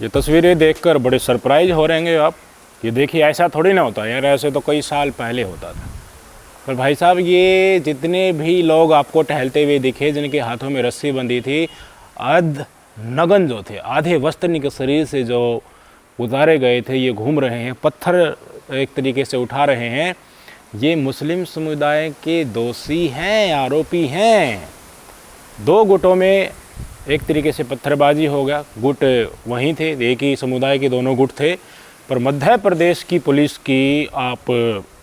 ये तस्वीरें देखकर बड़े सरप्राइज हो रहेंगे आप। ये देखिए, ऐसा थोड़ी ना होता यार, ऐसे तो कई साल पहले होता था। पर भाई साहब, ये जितने भी लोग आपको टहलते हुए दिखे, जिनके हाथों में रस्सी बंधी थी, अर्ध नग्न जो थे, आधे वस्त्र इनके शरीर से जो उतारे गए थे, ये घूम रहे हैं, पत्थर एक तरीके से उठा रहे हैं। ये मुस्लिम समुदाय के दोषी हैं, आरोपी हैं। दो गुटों में एक तरीके से पत्थरबाजी हो गया। गुट वहीं थे, एक ही समुदाय के दोनों गुट थे। पर मध्य प्रदेश की पुलिस की आप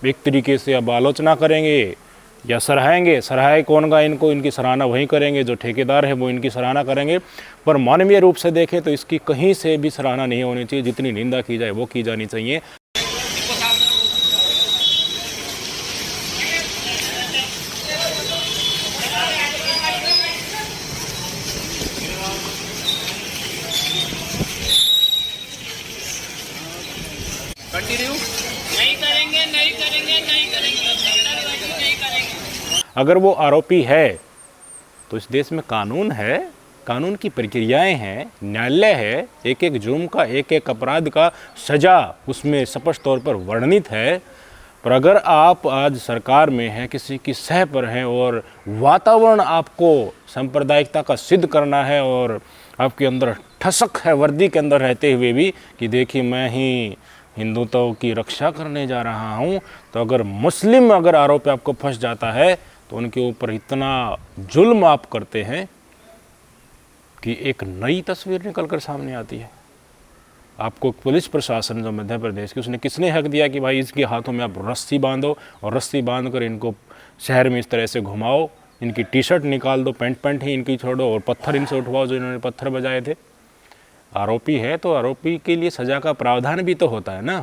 एक तरीके से अब आलोचना करेंगे या सराहेंगे? सराहे कौन गा इनको? इनकी सराहना वहीं करेंगे जो ठेकेदार है, वो इनकी सराहना करेंगे। पर मानवीय रूप से देखें तो इसकी कहीं से भी सराहना नहीं होनी चाहिए। जितनी निंदा की जाए वो की जानी चाहिए। नहीं करेंगे, नहीं करेंगे, नहीं करेंगे, नहीं करेंगे। अगर वो आरोपी है तो इस देश में कानून है, कानून की प्रक्रियाएं हैं, न्यायालय है। एक एक जुर्म का, एक एक अपराध का सज़ा उसमें स्पष्ट तौर पर वर्णित है। पर अगर आप आज सरकार में हैं, किसी की सह पर हैं और वातावरण आपको सांप्रदायिकता का सिद्ध करना है और आपके अंदर ठसक है वर्दी के अंदर रहते हुए भी कि देखिए मैं ही हिंदुत्व की रक्षा करने जा रहा हूँ, तो अगर मुस्लिम अगर आरोप आपको फंस जाता है तो उनके ऊपर इतना जुल्म आप करते हैं कि एक नई तस्वीर निकल कर सामने आती है। आपको पुलिस प्रशासन जो मध्य प्रदेश की, उसने किसने हक दिया कि भाई इसके हाथों में आप रस्सी बांधो और रस्सी बांध कर इनको शहर में इस तरह से घुमाओ, इनकी टी शर्ट निकाल दो, पैंट ही इनकी छोड़ो और पत्थर इनसे उठवाओ जो इन्होंने पत्थर बजाए थे? आरोपी है तो आरोपी के लिए सज़ा का प्रावधान भी तो होता है ना।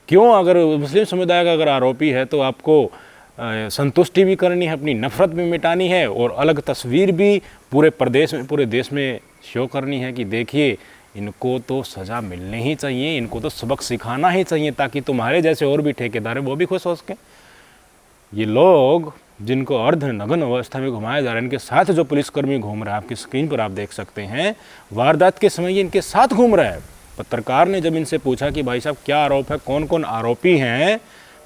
क्यों? अगर मुस्लिम समुदाय का अगर आरोपी है तो आपको संतुष्टि भी करनी है, अपनी नफ़रत भी मिटानी है और अलग तस्वीर भी पूरे प्रदेश में, पूरे देश में शो करनी है कि देखिए इनको तो सज़ा मिलनी ही चाहिए, इनको तो सबक सिखाना ही चाहिए ताकि तुम्हारे जैसे और भी ठेकेदार हैं वो भी खुश हो सकें। ये लोग जिनको अर्ध नग्न अवस्था में घुमाया जा रहा है, इनके साथ जो पुलिसकर्मी घूम रहा है, आपकी स्क्रीन पर आप देख सकते हैं, वारदात के समय ये इनके साथ घूम रहा है। पत्रकार ने जब इनसे पूछा कि भाई साहब क्या आरोप है, कौन कौन आरोपी हैं,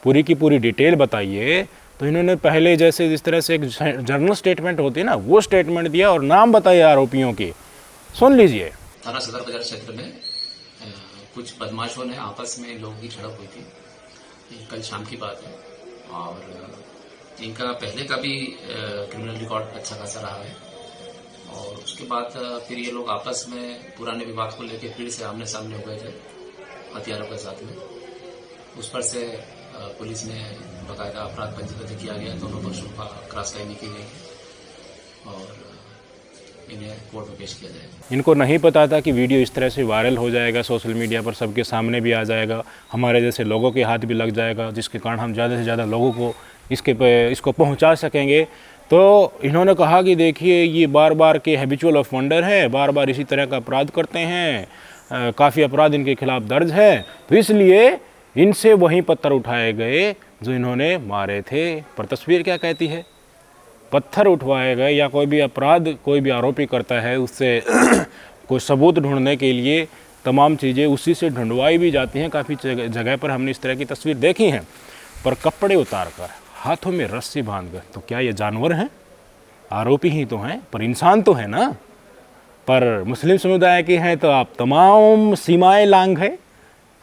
पूरी की पूरी डिटेल बताइए, तो इन्होंने पहले जैसे जिस तरह से एक जर्नल स्टेटमेंट होती है ना, वो स्टेटमेंट दिया और नाम बताए आरोपियों की। सुन लीजिए। थाना सदर बाजार क्षेत्र में कुछ बदमाशों ने आपस में लोगों की झड़प हुई थी। ये कल शाम की बात है और इनका पहले का भी क्रिमिनल रिकॉर्ड अच्छा खासा रहा है और उसके बाद फिर ये लोग आपस में पुराने विवाद को लेकर फिर से आमने सामने हो गए थे हथियारों के साथ में। उस पर से पुलिस ने बाकायदा अपराध पंजीबद्ध किया गया, दोनों पक्षों का क्रॉस टाइमिंग की गई और इन्हें कोर्ट में पेश किया जाएगा। इनको नहीं पता था कि वीडियो इस तरह से वायरल हो जाएगा, सोशल मीडिया पर सबके सामने भी आ जाएगा, हमारे जैसे लोगों के हाथ भी लग जाएगा, जिसके कारण हम ज़्यादा से ज़्यादा लोगों को इसको पहुंचा सकेंगे। तो इन्होंने कहा कि देखिए ये बार बार के हैबिचुअल ऑफेंडर है, बार बार इसी तरह का अपराध करते हैं, काफ़ी अपराध इनके खिलाफ दर्ज है, तो इसलिए इनसे वहीं पत्थर उठाए गए जो इन्होंने मारे थे। पर तस्वीर क्या कहती है? पत्थर उठवाए गए या कोई भी अपराध कोई भी आरोपी करता है उससे कोई सबूत ढूंढने के लिए तमाम चीज़ें उसी से ढूंढवाई भी जाती हैं। काफ़ी जगह पर हमने इस तरह की तस्वीर देखी हैं। पर कपड़े उतार कर, हाथों में रस्सी बांध कर, तो क्या ये जानवर हैं? आरोपी ही तो हैं, पर इंसान तो है ना। पर मुस्लिम समुदाय के हैं तो आप तमाम सीमाएं लांघ गए।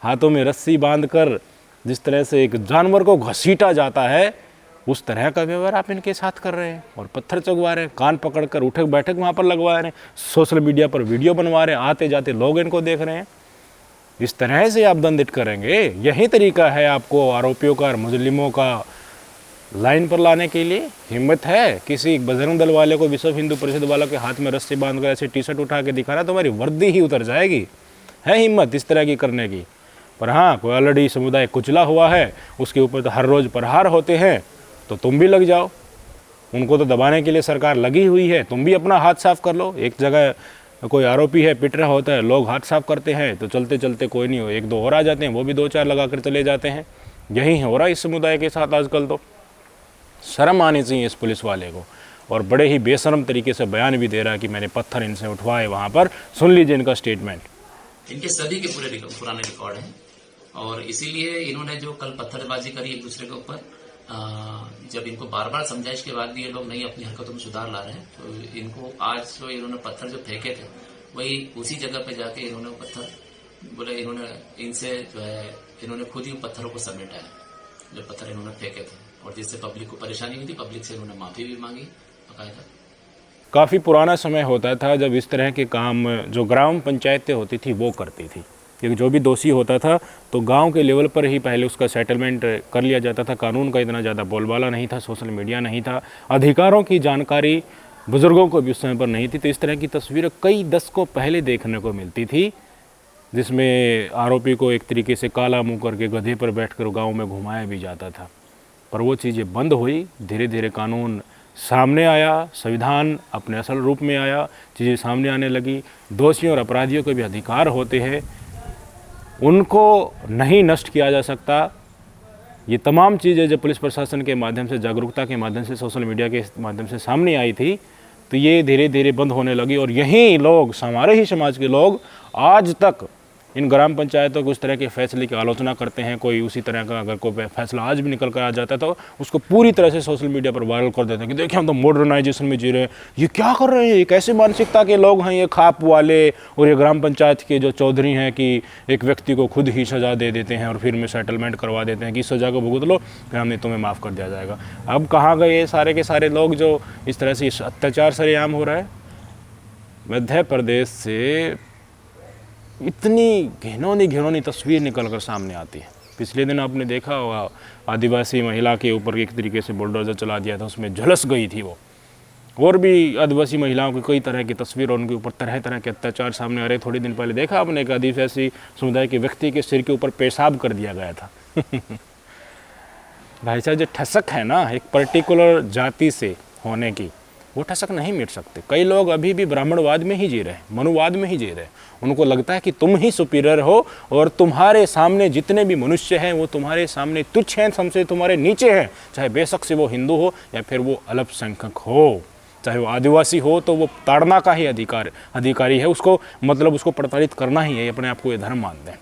हाथों में रस्सी बांधकर जिस तरह से एक जानवर को घसीटा जाता है उस तरह का व्यवहार आप इनके साथ कर रहे हैं और पत्थर चुगवा रहे हैं, कान पकड़कर उठक बैठक वहाँ पर लगवा रहे हैं, सोशल मीडिया पर वीडियो बनवा रहे हैं, आते जाते लोग इनको देख रहे हैं। इस तरह से आप दंडित करेंगे? यही तरीका है आपको आरोपियों का और मुजरिमों का लाइन पर लाने के लिए? हिम्मत है किसी बजरंग दल वाले को, विश्व हिंदू परिषद वालों के हाथ में रस्सी बांधकर ऐसे टी शर्ट उठा के दिखाना, तुम्हारी वर्दी ही उतर जाएगी। है हिम्मत इस तरह की करने की? पर हाँ, कोई ऑलरेडी समुदाय कुचला हुआ है, उसके ऊपर तो हर रोज़ प्रहार होते हैं, तो तुम भी लग जाओ। उनको तो दबाने के लिए सरकार लगी हुई है, तुम भी अपना हाथ साफ कर लो। एक जगह कोई आरोपी है, पिट रहा होता है, लोग हाथ साफ करते हैं तो चलते चलते कोई नहीं हो, एक दो और आ जाते हैं, वो भी दो चार लगा कर चले जाते हैं। यही हो रहा है इस समुदाय के साथ आजकल। तो शर्म आनी चाहिए इस पुलिस वाले को। और बड़े ही बेशर्म तरीके से बयान भी दे रहा है कि मैंने पत्थर इनसे उठवाए वहाँ पर। सुन लीजिए इनका स्टेटमेंट। इनके सभी के पूरे पुराने रिकॉर्ड हैं और इसीलिए इन्होंने जो कल पत्थरबाजी करी एक दूसरे के ऊपर, जब इनको बार बार समझाइश के बाद भी ये लोग नहीं अपनी हरकतों में सुधार ला रहे हैं, तो इनको आज जो इन्होंने पत्थर जो फेंके थे वही उसी जगह पे जाके इन्होंने पत्थर बोले, इन्होंने इनसे जो है इन्होंने खुद ही पत्थरों को समेटा है जो पत्थर इन्होंने फेंके थे, और जिससे पब्लिक को परेशानी हुई थी। पब्लिक से इन्होंने माफी भी मांगी बाकायदा। काफ़ी पुराना समय होता था जब इस तरह के काम जो ग्राम पंचायतें होती थी वो करती थी, क्योंकि जो भी दोषी होता था तो गांव के लेवल पर ही पहले उसका सेटलमेंट कर लिया जाता था। कानून का इतना ज़्यादा बोलबाला नहीं था, सोशल मीडिया नहीं था, अधिकारों की जानकारी बुज़ुर्गों को भी उस समय पर नहीं थी। तो इस तरह की तस्वीरें कई दशकों पहले देखने को मिलती थी, जिसमें आरोपी को एक तरीके से काला मुँह करके गधे पर बैठकर गाँव में घुमाया भी जाता था। पर वो चीज़ें बंद हुई, धीरे धीरे कानून सामने आया, संविधान अपने असल रूप में आया, चीज़ें सामने आने लगी। दोषियों और अपराधियों के भी अधिकार होते हैं, उनको नहीं नष्ट किया जा सकता। ये तमाम चीज़ें जब पुलिस प्रशासन के माध्यम से, जागरूकता के माध्यम से, सोशल मीडिया के माध्यम से सामने आई थी, तो ये धीरे धीरे बंद होने लगी। और यही लोग, हमारे ही समाज के लोग आज तक इन ग्राम पंचायतों को उस तरह के फैसले की आलोचना करते हैं। कोई उसी तरह का अगर कोई फैसला आज भी निकल कर आ जाता है तो उसको पूरी तरह से सोशल मीडिया पर वायरल कर देते हैं कि देखिए हम तो मॉडर्नाइजेशन में जी रहे हैं, ये क्या कर रहे हैं, ये कैसे मानसिकता के लोग हैं ये खाप वाले। और ये ग्राम पंचायत के जो चौधरी हैं कि एक व्यक्ति को खुद ही सज़ा दे देते हैं और फिर में सेटलमेंट करवा देते हैं कि इस सज़ा को भुगत लो, फिर हमने तुम्हें माफ़ कर दिया जाएगा। अब कहाँ गए सारे के सारे लोग जो इस तरह से इस अत्याचार सरेआम हो रहा है। मध्य प्रदेश से इतनी घिनौनी तस्वीर निकल कर सामने आती है। पिछले दिन आपने देखा होगा, आदिवासी महिला के ऊपर एक तरीके से बुलडोजर चला दिया था, उसमें झुलस गई थी वो। और भी आदिवासी महिलाओं की कई तरह की तस्वीर और उनके ऊपर तरह तरह के अत्याचार सामने आ रहे। थोड़ी दिन पहले देखा आपने एक आदिवासी समुदाय के व्यक्ति के सिर के ऊपर पेशाब कर दिया गया था। भाई साहब, जो ठसक है ना एक पर्टिकुलर जाति से होने की, वो ठसक नहीं मिट सकते। कई लोग अभी भी ब्राह्मणवाद में ही जी रहे हैं, मनुवाद में ही जी रहे हैं। उनको लगता है कि तुम ही सुपीरियर हो और तुम्हारे सामने जितने भी मनुष्य हैं वो तुम्हारे सामने तुच्छ हैं, हमसे तुम्हारे नीचे हैं। चाहे बेशक से वो हिंदू हो या फिर वो अल्पसंख्यक हो, चाहे वो आदिवासी हो, तो वो ताड़ना का ही अधिकारी है। उसको मतलब उसको प्रताड़ित करना ही है। अपने आप को ये धर्म मानते हैं।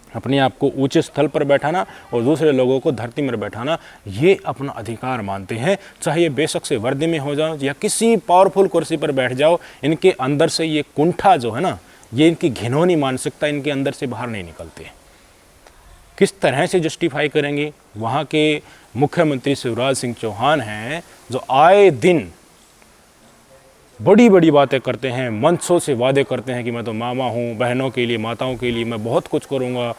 अपने आप को ऊंचे स्थल पर बैठाना और दूसरे लोगों को धरती में बैठाना, ये अपना अधिकार मानते हैं। चाहे ये बेशक से वर्दी में हो जाओ या किसी पावरफुल कुर्सी पर बैठ जाओ, इनके अंदर से ये कुंठा जो है ना, ये इनकी घिनौनी मानसिकता इनके अंदर से बाहर नहीं निकलती है। किस तरह से जस्टिफाई करेंगे? वहाँ के मुख्यमंत्री शिवराज सिंह चौहान हैं जो आए दिन बड़ी बड़ी बातें करते हैं, मंचों से वादे करते हैं कि मैं तो मामा हूँ, बहनों के लिए, माताओं के लिए मैं बहुत कुछ करूँगा,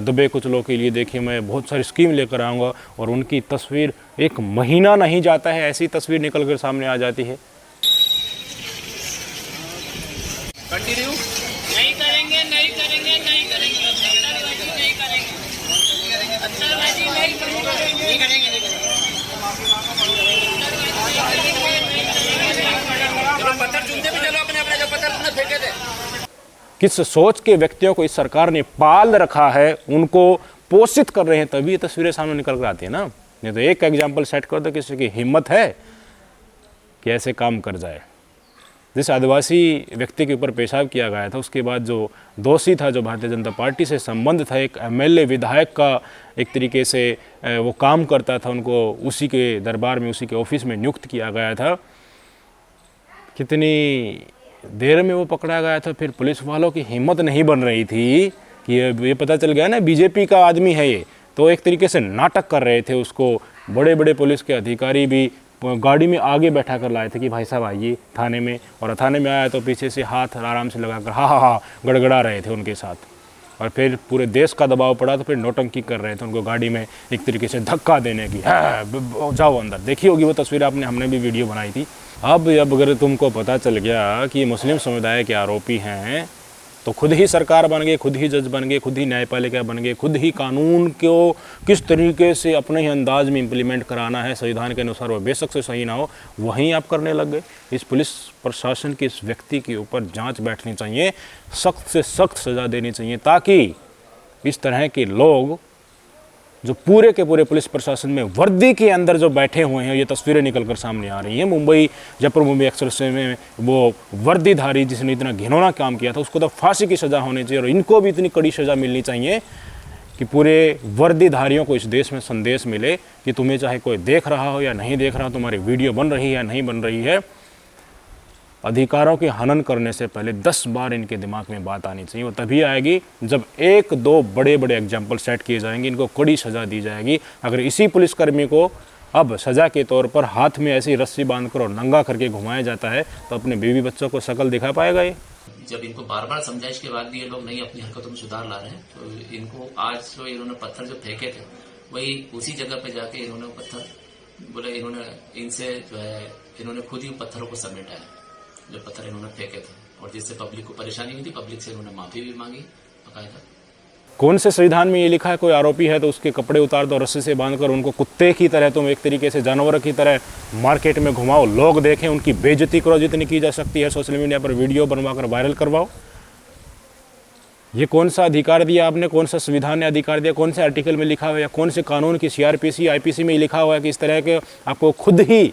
दबे कुचलों के लिए देखिए मैं बहुत सारी स्कीम लेकर आऊँगा। और उनकी तस्वीर एक महीना नहीं जाता है, ऐसी तस्वीर निकल कर सामने आ जाती है। कंटिन्यू नहीं करेंगे, नहीं करेंगे, नहीं करेंगे, पत्थरबाजी नहीं करेंगे, पत्थरबाजी नहीं करेंगे। पत्थर चुनते भी चलो अपने अपने, जो पत्थर तुमने फेंके थे। किस सोच के व्यक्तियों को इस सरकार ने पाल रखा है, उनको पोषित कर रहे हैं, तभी ये तस्वीरें सामने निकल कर आती है ना। नहीं तो एक एग्जाम्पल सेट कर दो, किसी की हिम्मत है कि ऐसे काम कर जाए। जिस आदिवासी व्यक्ति के ऊपर पेशाब किया गया था, उसके बाद जो दोषी था, जो भारतीय जनता पार्टी से संबंध था, एक एमएलए विधायक का एक तरीके से वो काम करता था, उनको उसी के दरबार में, उसी के ऑफिस में नियुक्त किया गया था। कितनी देर में वो पकड़ा गया था, फिर पुलिस वालों की हिम्मत नहीं बन रही थी कि ये पता चल गया ना बीजेपी का आदमी है ये, तो एक तरीके से नाटक कर रहे थे उसको। बड़े बड़े पुलिस के अधिकारी भी गाड़ी में आगे बैठा कर लाए थे कि भाई साहब आइए थाने में, और थाने में आया तो पीछे से हाथ आराम से लगाकर हा गड़गड़ा रहे थे उनके साथ। और फिर पूरे देश का दबाव पड़ा तो फिर नौटंकी कर रहे थे उनको गाड़ी में एक तरीके से धक्का देने की, जाओ अंदर। देखी होगी वो तस्वीर आपने, हमने भी वीडियो बनाई थी। अब अगर तुमको पता चल गया कि मुस्लिम समुदाय के आरोपी हैं, तो खुद ही सरकार बन गए, खुद ही जज बन गए, खुद ही न्यायपालिका बन गए, खुद ही कानून को किस तरीके से अपने ही अंदाज में इम्प्लीमेंट कराना है संविधान के अनुसार, वो बेशक से सही ना हो, वहीं आप करने लग गए। इस पुलिस प्रशासन के इस व्यक्ति के ऊपर जांच बैठनी चाहिए, सख्त से सख्त सज़ा देनी चाहिए, ताकि इस तरह के लोग जो पूरे के पूरे पुलिस प्रशासन में वर्दी के अंदर जो बैठे हुए हैं, ये तस्वीरें निकल कर सामने आ रही हैं। जयपुर मुंबई एक्सप्रेस में वो वर्दीधारी जिसने इतना घिनौना काम किया था, उसको तो फांसी की सज़ा होनी चाहिए, और इनको भी इतनी कड़ी सज़ा मिलनी चाहिए कि पूरे वर्दीधारियों को इस देश में संदेश मिले कि तुम्हें चाहे कोई देख रहा हो या नहीं देख रहा, तुम्हारी वीडियो बन रही है या नहीं बन रही है, अधिकारों के हनन करने से पहले 10 बार इनके दिमाग में बात आनी चाहिए। वो तभी आएगी जब 1-2 बड़े बड़े एग्जाम्पल सेट किए जाएंगे, इनको कड़ी सज़ा दी जाएगी। अगर इसी पुलिसकर्मी को अब सज़ा के तौर पर हाथ में ऐसी रस्सी बांधकर और नंगा करके घुमाया जाता है, तो अपने बीवी बच्चों को शक्ल दिखा पाएगा ये? जब इनको बार बार समझाइश के बाद भी ये लोग नहीं अपनी हरकतों में सुधार ला रहे हैं, तो इनको आज जो इन्होंने पत्थर जो फेंके थे, वही उसी जगह पे जाके इन्होंने पत्थर बोले, इनसे जो है इन्होंने खुद ही पत्थरों को समेटा है, जो पत्थर इन्होंने फेंके थे, और जिससे पब्लिक को परेशानी हुई थी। पब्लिक से इन्होंने माफी भी मांगी बकायदा। कौन से संविधान में ये लिखा है कोई आरोपी है तो उसके कपड़े उतार दो, रस्सी से बांधकर उनको कुत्ते की तरह, तुम एक तरीके से जानवर की तरह मार्केट में घुमाओ, लोग देखें, उनकी बेइज्जती करो जितनी की जा सकती है, सोशल मीडिया पर वीडियो बनवाकर वायरल करवाओ? ये कौन सा अधिकार दिया आपने? कौन सा संविधान ने अधिकार दिया? कौन से आर्टिकल में लिखा हुआ है या कौन से कानून की CRPC IPC में लिखा हुआ है कि इस तरह के आपको खुद ही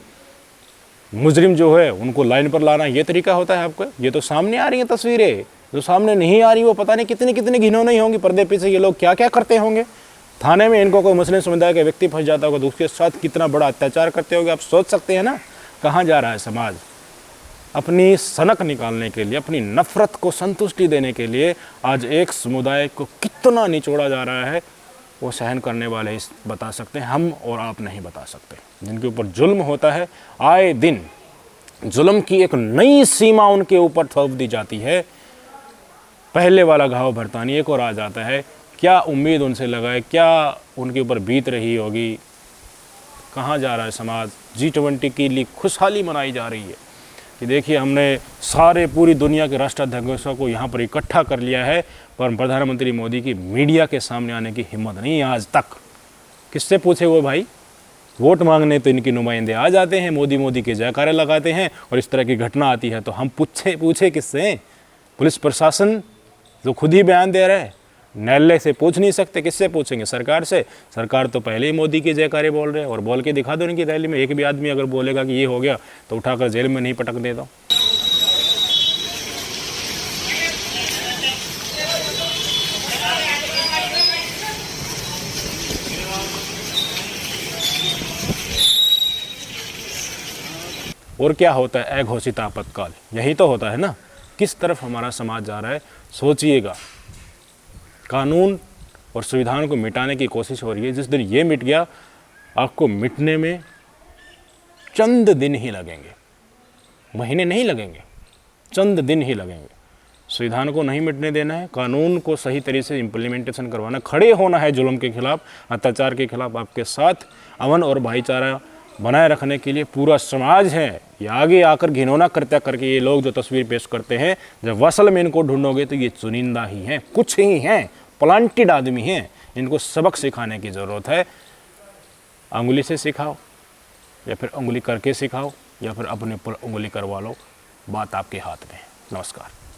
मुजरिम जो है उनको लाइन पर लाना, ये तरीका होता है आपका? ये तो सामने आ रही हैं तस्वीरें, जो सामने नहीं आ रही वो पता नहीं कितनी कितनी घिनौनी होंगी, पर्दे पीछे ये लोग क्या क्या करते होंगे। थाने में इनको कोई मुस्लिम समुदाय का व्यक्ति फंस जाता होगा तो उसके साथ कितना बड़ा अत्याचार करते होंगे, आप सोच सकते हैं ना कहाँ जा रहा है समाज। अपनी सनक निकालने के लिए, अपनी नफरत को संतुष्टि देने के लिए आज एक समुदाय को कितना निचोड़ा जा रहा है, वो सहन करने वाले ही बता सकते हैं, हम और आप नहीं बता सकते। जिनके ऊपर जुल्म होता है, आए दिन जुल्म की एक नई सीमा उनके ऊपर थोप दी जाती है, पहले वाला घाव भरता नहीं एक और आ जाता है। क्या उम्मीद उनसे लगाए, क्या उनके ऊपर बीत रही होगी, कहाँ जा रहा है समाज। G20 के लिए खुशहाली मनाई जा रही है कि देखिए हमने सारे पूरी दुनिया के राष्ट्राध्यक्षों को यहाँ पर इकट्ठा कर लिया है, पर प्रधानमंत्री मोदी की मीडिया के सामने आने की हिम्मत नहीं है आज तक। किससे पूछे वो भाई? वोट मांगने तो इनके नुमाइंदे आ जाते हैं, मोदी मोदी के जयकारे लगाते हैं, और इस तरह की घटना आती है तो हम पूछे किससे? पुलिस प्रशासन जो खुद ही बयान दे रहा है, न्यायालय से पूछ नहीं सकते, किससे पूछेंगे? सरकार से। सरकार तो पहले ही मोदी के जयकारे बोल रहे हैं, और बोल के दिखा दो इनकी रैली में। एक भी आदमी अगर बोलेगा कि ये हो गया तो उठाकर जेल में नहीं पटक दे दो। और क्या होता है अघोषित आपातकाल? यही तो होता है ना। किस तरफ हमारा समाज जा रहा है सोचिएगा। कानून और संविधान को मिटाने की कोशिश हो रही है। जिस दिन ये मिट गया, आपको मिटने में चंद दिन ही लगेंगे, महीने नहीं लगेंगे, चंद दिन ही लगेंगे। संविधान को नहीं मिटने देना है, कानून को सही तरीके से इम्प्लीमेंटेशन करवाना, खड़े होना है जुल्म के खिलाफ, अत्याचार के खिलाफ। आपके साथ अमन और भाईचारा बनाए रखने के लिए पूरा समाज है। ये आगे आकर घिनौना कृत्य करके ये लोग जो तस्वीर पेश करते हैं, जब असल में इनको ढूंढोगे तो ये चुनिंदा ही हैं, कुछ ही हैं, प्लांटेड आदमी हैं। इनको सबक सिखाने की ज़रूरत है। अंगुली से सिखाओ या फिर उंगली करके सिखाओ या फिर अपने पर उंगली करवा लो, बात आपके हाथ में है। नमस्कार।